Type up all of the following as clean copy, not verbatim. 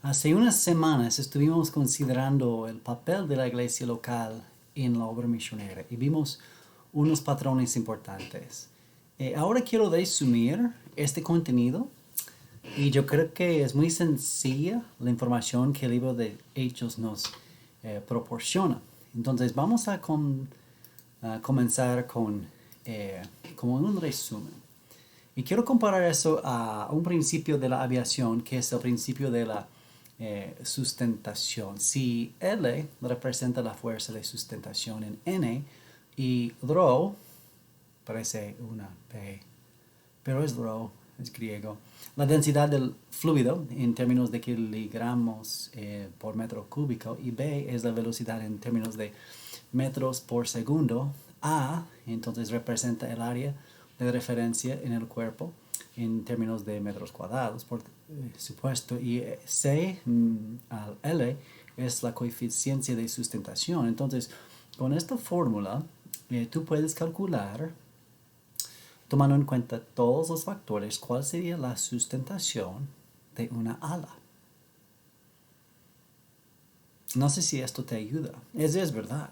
Hace unas semanas estuvimos considerando el papel de la iglesia local en la obra misionera y vimos unos patrones importantes. Ahora quiero resumir este contenido y yo creo que es muy sencilla la información que el libro de Hechos nos proporciona. Entonces vamos a comenzar con como un resumen. Y quiero comparar eso a un principio de la aviación, que es el principio de la sustentación. Si L representa la fuerza de sustentación en N y rho parece una P, pero es rho, es griego. La densidad del fluido en términos de kilogramos por metro cúbico y B es la velocidad en términos de metros por segundo. A entonces representa el área de referencia en el cuerpo en términos de metros cuadrados, por supuesto, y C al L es la coeficiencia de sustentación. Entonces, con esta fórmula, tú puedes calcular, tomando en cuenta todos los factores, cuál sería la sustentación de una ala. No sé si esto te ayuda. Es verdad.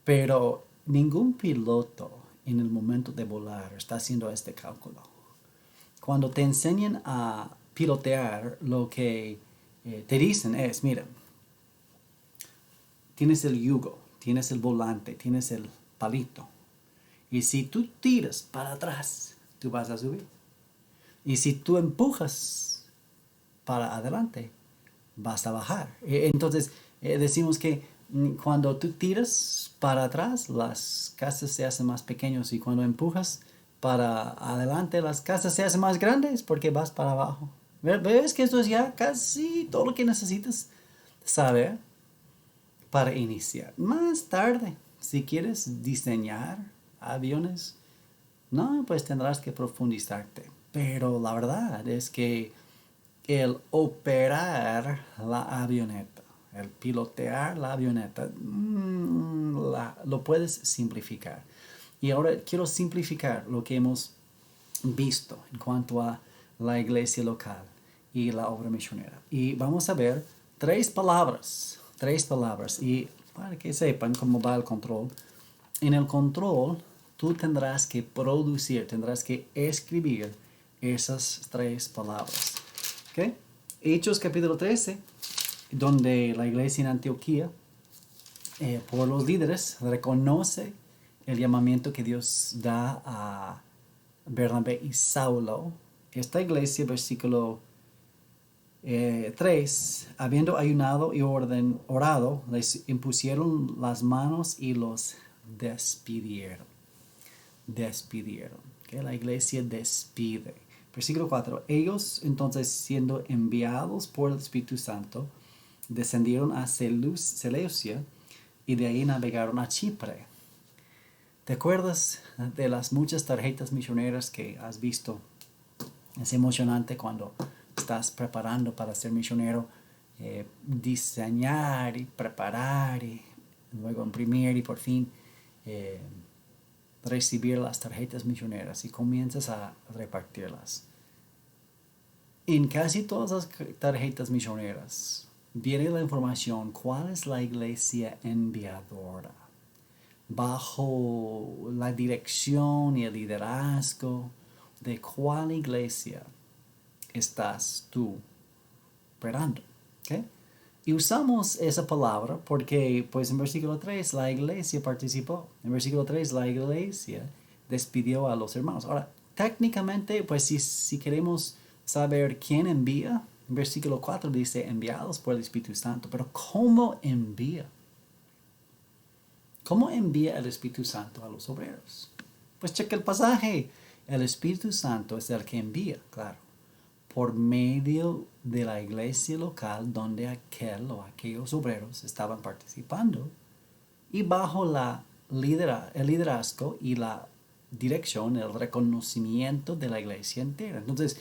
Pero ningún piloto en el momento de volar está haciendo este cálculo. Cuando te enseñan a pilotear, lo que te dicen es, mira, tienes el yugo, tienes el volante, tienes el palito. Y si tú tiras para atrás, tú vas a subir. Y si tú empujas para adelante, vas a bajar. Entonces, decimos que cuando tú tiras para atrás, las casas se hacen más pequeñas y cuando empujas para adelante, las casas se hacen más grandes porque vas para abajo. ¿Ves que esto es ya casi todo lo que necesitas saber para iniciar? Más tarde, si quieres diseñar aviones, no, pues tendrás que profundizarte. Pero la verdad es que el operar la avioneta, el pilotear la avioneta, lo puedes simplificar. Y ahora quiero simplificar lo que hemos visto en cuanto a la iglesia local y la obra misionera. Y vamos a ver tres palabras, y para que sepan cómo va el control. En el control, tú tendrás que producir, tendrás que escribir esas tres palabras. ¿Okay? Hechos capítulo 13, donde la iglesia en Antioquía, por los líderes, reconoce el llamamiento que Dios da a Bernabé y Saulo. Esta iglesia, versículo 3, habiendo ayunado y orado, les impusieron las manos y los despidieron. Despidieron. ¿Okay? La iglesia despide. Versículo 4. Ellos entonces siendo enviados por el Espíritu Santo, descendieron a Seleucia y de ahí navegaron a Chipre. ¿Te acuerdas de las muchas tarjetas misioneras que has visto? Es emocionante cuando estás preparando para ser misionero, diseñar y preparar y luego imprimir y por fin recibir las tarjetas misioneras y comienzas a repartirlas. En casi todas las tarjetas misioneras viene la información cuál es la iglesia enviadora, bajo la dirección y el liderazgo de cuál iglesia estás tú operando. ¿Okay? Y usamos esa palabra porque pues en versículo 3 la iglesia participó. En versículo 3 la iglesia despidió a los hermanos. Ahora, técnicamente, pues si queremos saber quién envía, en versículo 4 dice enviados por el Espíritu Santo. Pero ¿cómo envía? ¿Cómo envía el Espíritu Santo a los obreros? Pues cheque el pasaje. El Espíritu Santo es el que envía, claro, por medio de la iglesia local donde aquellos obreros estaban participando y bajo el liderazgo y la dirección, el reconocimiento de la iglesia entera. Entonces,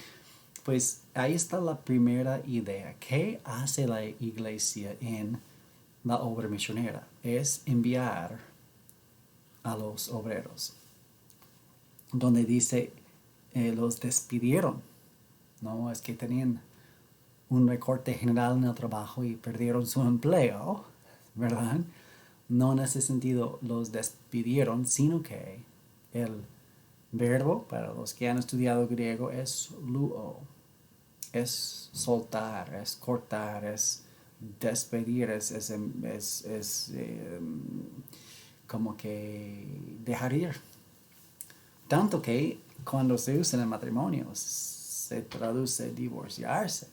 pues ahí está la primera idea. ¿Qué hace la iglesia en la obra misionera? Es enviar a los obreros. Donde dice, los despidieron. No, es que tenían un recorte general en el trabajo y perdieron su empleo, ¿verdad? No en ese sentido los despidieron, sino que el verbo, para los que han estudiado griego, es luo. Es soltar, es cortar, es despedir, como que dejar ir. Tanto que cuando se usa en el matrimonio se traduce divorciarse.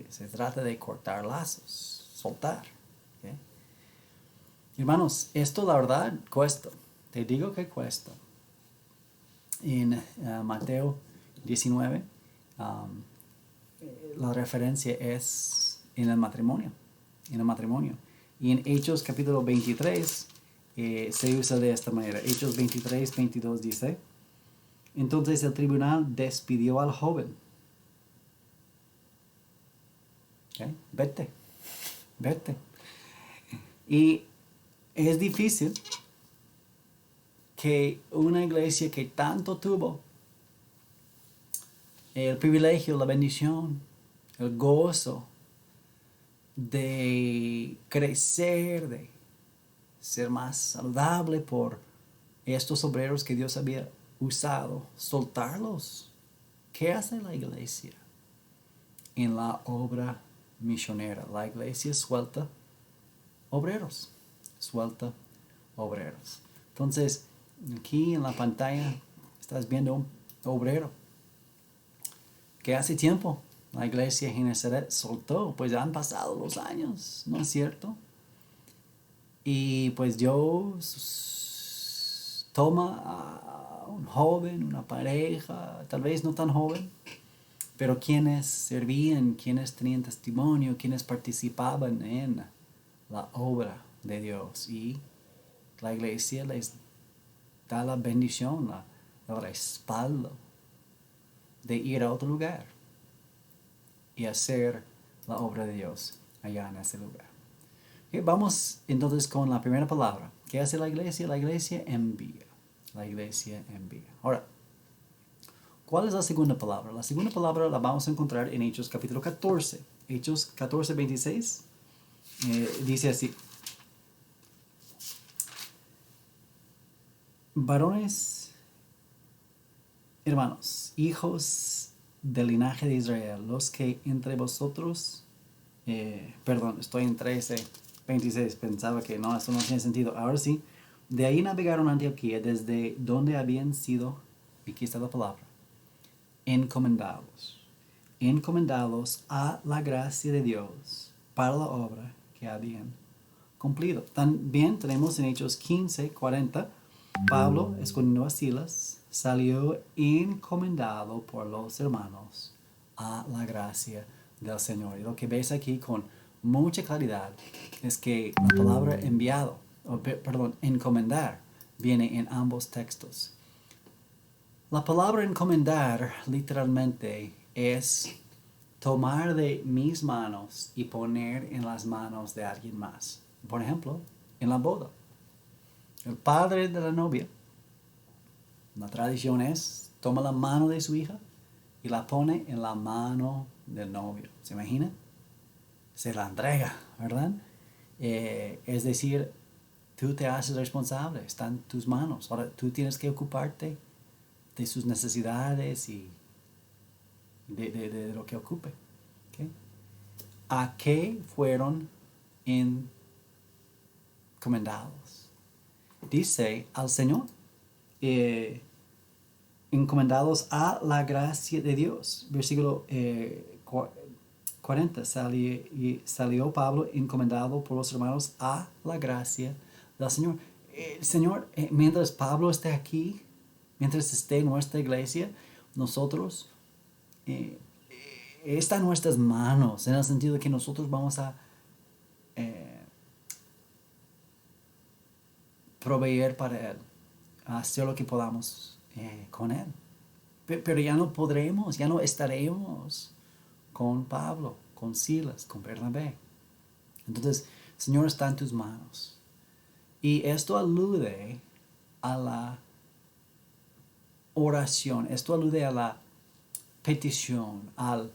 Se trata de cortar lazos, soltar. ¿Okay? Hermanos, esto la verdad cuesta. Te digo que cuesta. En Mateo 19, la referencia es en el matrimonio. En el matrimonio. Y en Hechos capítulo 23 se usa de esta manera. Hechos 23, 22 dice: entonces el tribunal despidió al joven. ¿Okay? Vete. Y es difícil que una iglesia que tanto tuvo el privilegio, la bendición, el gozo de crecer, de ser más saludable por estos obreros que Dios había usado, soltarlos. ¿Qué hace la iglesia en la obra misionera? La iglesia suelta obreros. Entonces, aquí en la pantalla estás viendo un obrero que hace tiempo la iglesia en Genesaret soltó, pues han pasado los años, ¿no es cierto? Y pues Dios toma a un joven, una pareja, tal vez no tan joven, pero quienes servían, quienes tenían testimonio, quienes participaban en la obra de Dios. Y la iglesia les da la bendición, el respaldo de ir a otro lugar y hacer la obra de Dios allá en ese lugar. Okay, vamos entonces con la primera palabra. ¿Qué hace la iglesia? La iglesia envía. La iglesia envía. Ahora, ¿cuál es la segunda palabra? La segunda palabra la vamos a encontrar en Hechos capítulo 14. Hechos 14, 26. Dice así: varones, hermanos, hijos del linaje de Israel, los que entre vosotros, estoy en 13, 26, pensaba que no, esto no tiene sentido. Ahora sí, de ahí navegaron a Antioquía, desde donde habían sido, y aquí está la palabra, encomendados a la gracia de Dios para la obra que habían cumplido. También tenemos en Hechos 15, 40, Pablo, escondiendo a Silas, salió encomendado por los hermanos a la gracia del Señor. Y lo que ves aquí con mucha claridad es que la palabra encomendar, viene en ambos textos. La palabra encomendar literalmente es tomar de mis manos y poner en las manos de alguien más. Por ejemplo, en la boda. El padre de la novia, la tradición es, toma la mano de su hija y la pone en la mano del novio. ¿Se imagina? Se la entrega, ¿verdad? Es decir, tú te haces responsable, está en tus manos. Ahora tú tienes que ocuparte de sus necesidades y de lo que ocupe. ¿Okay? ¿A qué fueron encomendados? Dice al Señor, encomendados a la gracia de Dios. Versículo 40, salió Pablo encomendado por los hermanos a la gracia del Señor. Señor, mientras Pablo esté aquí, mientras esté en nuestra iglesia, nosotros, está en nuestras manos, en el sentido de que nosotros vamos a proveer para Él, hacer lo que podamos con Él. Pero ya no podremos, ya no estaremos con Pablo, con Silas, con Bernabé. Entonces, Señor, está en tus manos. Y esto alude a la oración, esto alude a la petición, al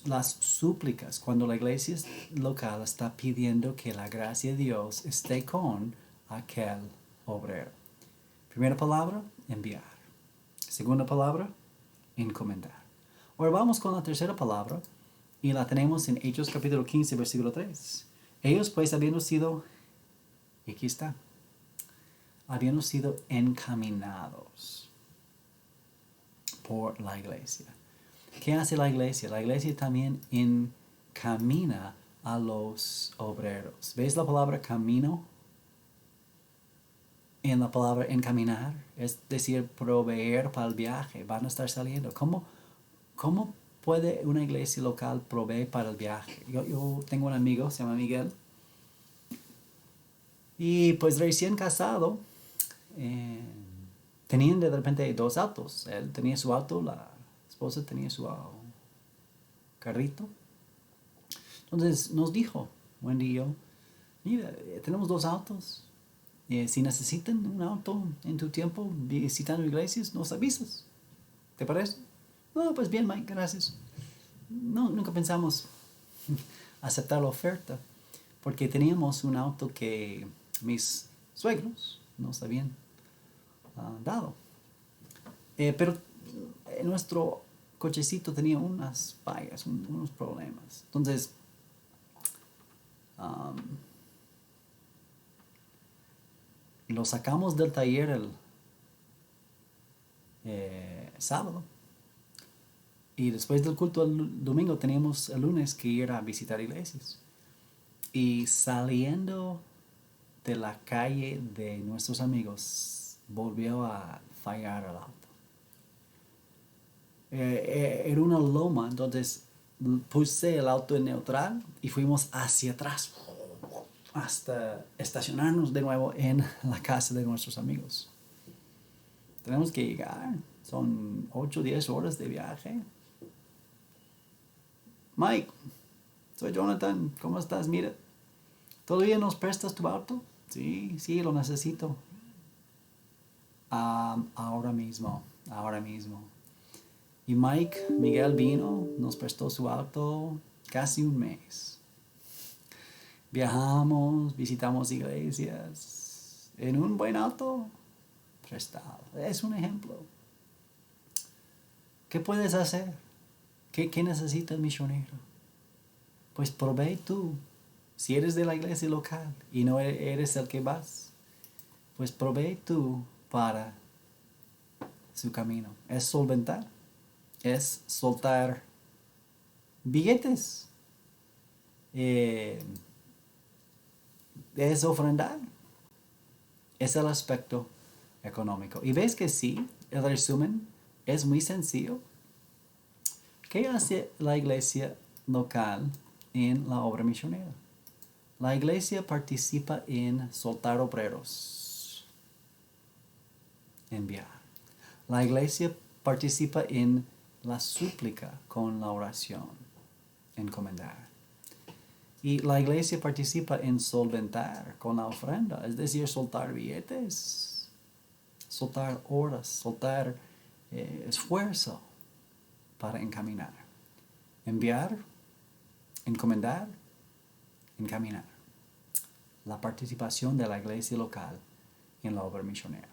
las súplicas, cuando la iglesia local está pidiendo que la gracia de Dios esté con aquel obrero. Primera palabra, enviar. Segunda palabra, encomendar. Ahora vamos con la tercera palabra y la tenemos en Hechos capítulo 15, versículo 3. Ellos pues habiendo sido, y aquí está, habiendo sido encaminados por la iglesia. ¿Qué hace la iglesia? La iglesia también encamina a los obreros. ¿Ves la palabra camino en la palabra encaminar? Es decir, proveer para el viaje. Van a estar saliendo. ¿Cómo puede una iglesia local proveer para el viaje? Yo tengo un amigo, se llama Miguel, y pues recién casado, tenían de repente dos autos. Él tenía su auto, la esposa tenía su carrito. Entonces nos dijo, Wendy y yo, mira, tenemos dos autos. Si necesitan un auto en tu tiempo visitando iglesias, nos avisas. ¿Te parece? No, pues bien, Mike, gracias. No, nunca pensamos aceptar la oferta, porque teníamos un auto que mis suegros nos habían dado. Pero nuestro cochecito tenía unas fallas, unos problemas. Entonces, lo sacamos del taller el sábado. Y después del culto el domingo teníamos el lunes que ir a visitar iglesias. Y saliendo de la calle de nuestros amigos, volvió a fallar el auto. Era una loma, entonces puse el auto en neutral y fuimos hacia atrás hasta estacionarnos de nuevo en la casa de nuestros amigos. Tenemos que llegar, son 8 o 10 horas de viaje. Mike, soy Jonathan, ¿cómo estás? Mira, ¿todavía nos prestas tu auto? Sí, lo necesito. Ahora mismo. Y Miguel vino, nos prestó su auto casi un mes. Viajamos, visitamos iglesias en un buen auto prestado. Es un ejemplo. ¿Qué puedes hacer? ¿Qué necesita el misionero? Pues provee tú. Si eres de la iglesia local y no eres el que vas, pues provee tú para su camino. Es solventar. Es soltar billetes. Es ofrendar. Es el aspecto económico. Y ves que sí, el resumen es muy sencillo. ¿Qué hace la iglesia local en la obra misionera? La iglesia participa en soltar obreros, enviar. La iglesia participa en la súplica con la oración, encomendar. Y la iglesia participa en solventar con la ofrenda, es decir, soltar billetes, soltar horas, soltar esfuerzo para encaminar. Enviar, encomendar, encaminar. La participación de la iglesia local en la obra misionera.